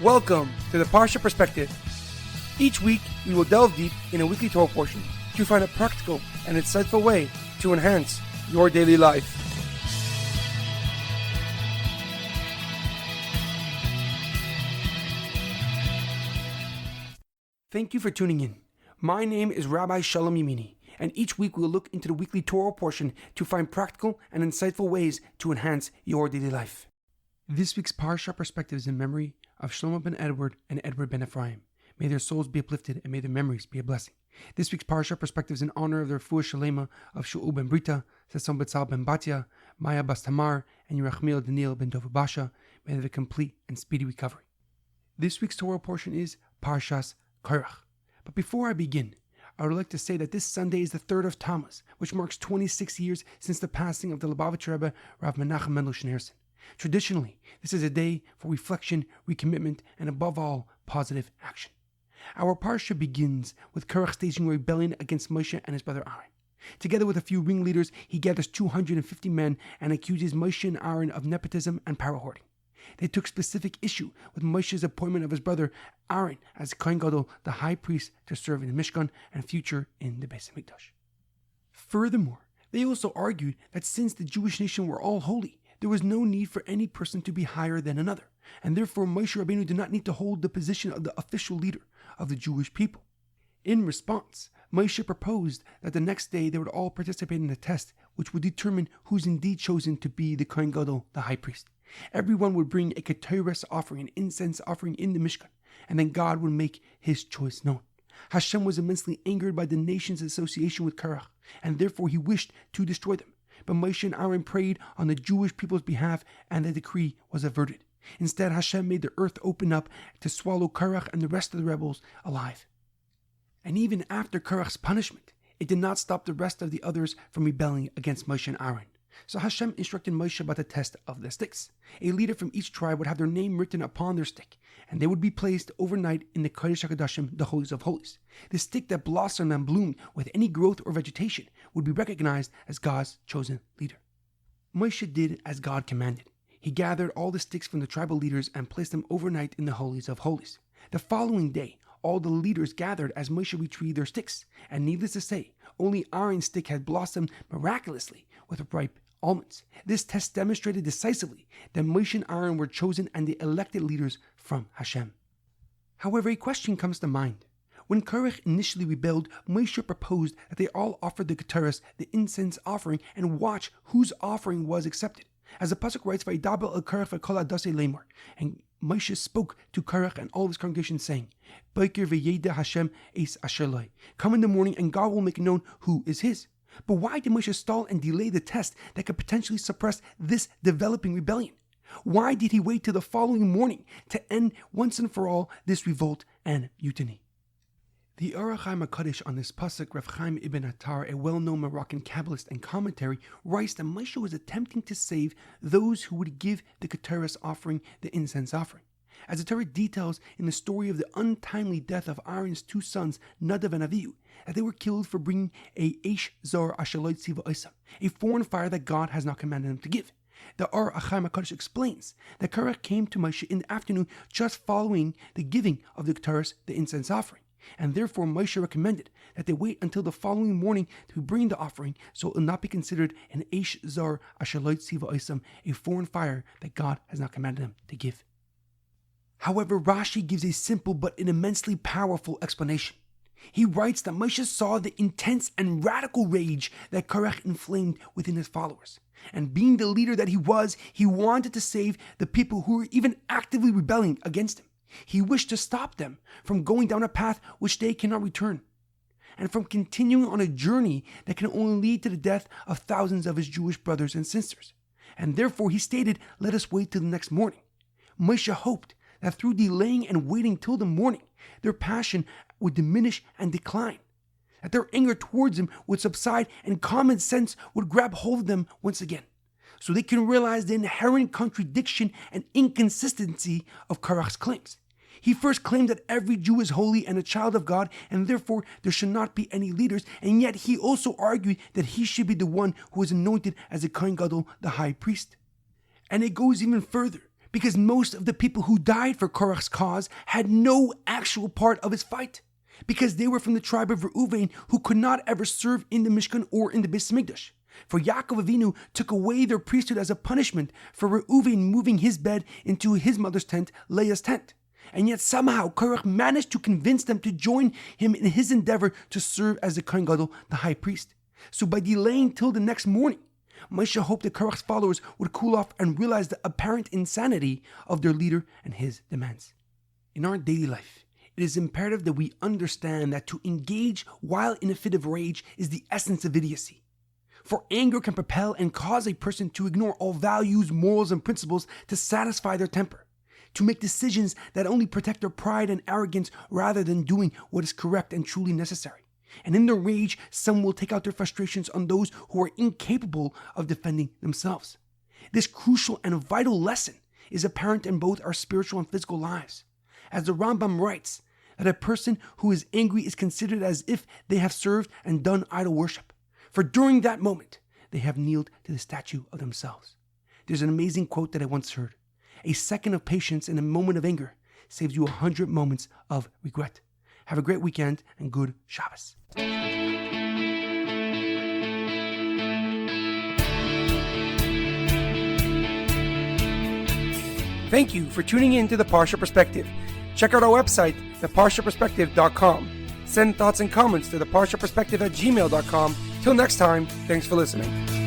Welcome to the Parsha Perspective. Each week, we will delve deep in a weekly Torah portion to find a practical and insightful way to enhance your daily life. Thank you for tuning in. My name is Rabbi Shalom Yemini, and each week we will look into the weekly Torah portion to find practical and insightful ways to enhance your daily life. This week's Parsha Perspective is in memory of Shlomo ben Edward and Edward ben Efraim. May their souls be uplifted and may their memories be a blessing. This week's Parsha Perspective is in honor of the Refuah Shlema of Shaul ben Berta, Sasson Bezalel Ben Batia, Maya Bas Tamar, and Yirachmiel ben Tova Basha. May they have a complete and speedy recovery. This week's Torah portion is Parshas Korach. But before I begin, I would like to say that this Sunday is the 3rd of Tammuz, which marks 26 years since the passing of the Lubavitcher Rebbe, Rabbi Menachem M Schneerson. Traditionally, this is a day for reflection, recommitment, and above all, positive action. Our Parsha begins with Korach staging a rebellion against Moshe and his brother Aaron. Together with a few ringleaders, he gathers 250 men and accuses Moshe and Aaron of nepotism and power hoarding. They took specific issue with Moshe's appointment of his brother Aaron as Kohen Gadol, the high priest, to serve in the Mishkan and future in the Beis Hamikdash. Furthermore, they also argued that since the Jewish nation were all holy, there was no need for any person to be higher than another, and therefore Moshe Rabbeinu did not need to hold the position of the official leader of the Jewish people. In response, Moshe proposed that the next day they would all participate in a test which would determine who's indeed chosen to be the Kohen Gadol, the high priest. Everyone would bring a keteres offering, an incense offering in the Mishkan, and then God would make his choice known. Hashem was immensely angered by the nation's association with Korach, and therefore he wished to destroy them. But Moshe and Aaron prayed on the Jewish people's behalf, and the decree was averted. Instead, Hashem made the earth open up to swallow Korach and the rest of the rebels alive. And even after Korach's punishment, it did not stop the rest of the others from rebelling against Moshe and Aaron. So Hashem instructed Moshe about the test of the sticks. A leader from each tribe would have their name written upon their stick, and they would be placed overnight in the Kodesh HaKodashim, the Holies of Holies. The stick that blossomed and bloomed with any growth or vegetation would be recognized as God's chosen leader. Moshe did as God commanded. He gathered all the sticks from the tribal leaders and placed them overnight in the Holies of Holies. The following day, all the leaders gathered as Moshe retrieved their sticks, and needless to say, only Aaron's stick had blossomed miraculously with ripe almonds. This test demonstrated decisively that Moshe and Aaron were chosen and the elected leaders from Hashem. However, a question comes to mind. When Korach initially rebelled, Moshe proposed that they all offer the keteres, the incense offering, and watch whose offering was accepted. As the pasuk writes, "Vayidabel el Korach v'kol adasei lemor," and Moshe spoke to Korach and all of his congregation, saying, "Boker v'yeda Hashem es asher lo." Come in the morning, and God will make known who is his. But why did Moshe stall and delay the test that could potentially suppress this developing rebellion? Why did he wait till the following morning to end once and for all this revolt and mutiny? The Orach HaKodesh on this pasuk, Rav Chaim ibn Attar, a well-known Moroccan Kabbalist and commentary, writes that Moshe was attempting to save those who would give the keteres offering, the incense offering. As the Torah details in the story of the untimely death of Aaron's two sons, Nadav and Avihu, that they were killed for bringing a eish zor asher lo tzivah osam, a foreign fire that God has not commanded them to give. The Orach HaKodesh explains that Korach came to Moshe in the afternoon just following the giving of the keteres, the incense offering, and therefore Moshe recommended that they wait until the following morning to bring the offering, so it will not be considered an eish zor asher lo tzivah osam, a foreign fire that God has not commanded them to give. However, Rashi gives a simple but an immensely powerful explanation. He writes that Moshe saw the intense and radical rage that Korach inflamed within his followers. And being the leader that he was, he wanted to save the people who were even actively rebelling against him. He wished to stop them from going down a path which they cannot return, and from continuing on a journey that can only lead to the death of thousands of his Jewish brothers and sisters. And therefore he stated, "Let us wait till the next morning." Moshe hoped that through delaying and waiting till the morning, their passion would diminish and decline, that their anger towards him would subside and common sense would grab hold of them once again, so they can realize the inherent contradiction and inconsistency of Korach's claims. He first claimed that every Jew is holy and a child of God, and therefore there should not be any leaders, and yet he also argued that he should be the one who was anointed as a Kohen Gadol, the high priest. And it goes even further, because most of the people who died for Korach's cause had no actual part of his fight, because they were from the tribe of Reuven, who could not ever serve in the Mishkan or in the Beis Hamikdash. For Yaakov Avinu took away their priesthood as a punishment for Reuven moving his bed into his mother's tent, Leah's tent. And yet somehow Korach managed to convince them to join him in his endeavor to serve as the Kohen Gadol, the high priest. So by delaying till the next morning, Moshe hoped that Korach's followers would cool off and realize the apparent insanity of their leader and his demands. In our daily life, it is imperative that we understand that to engage while in a fit of rage is the essence of idiocy. For anger can propel and cause a person to ignore all values, morals, and principles to satisfy their temper, to make decisions that only protect their pride and arrogance rather than doing what is correct and truly necessary. And in their rage, some will take out their frustrations on those who are incapable of defending themselves. This crucial and vital lesson is apparent in both our spiritual and physical lives. As the Rambam writes, that a person who is angry is considered as if they have served and done idol worship. For during that moment, they have kneeled to the statue of themselves. There's an amazing quote that I once heard. A second of patience in a moment of anger saves you 100 moments of regret. Have a great weekend and good Shabbos. Thank you for tuning in to the Parsha Perspective. Check out our website, theparshaperspective.com. Send thoughts and comments to theparshaperspective@gmail.com. Till next time, thanks for listening.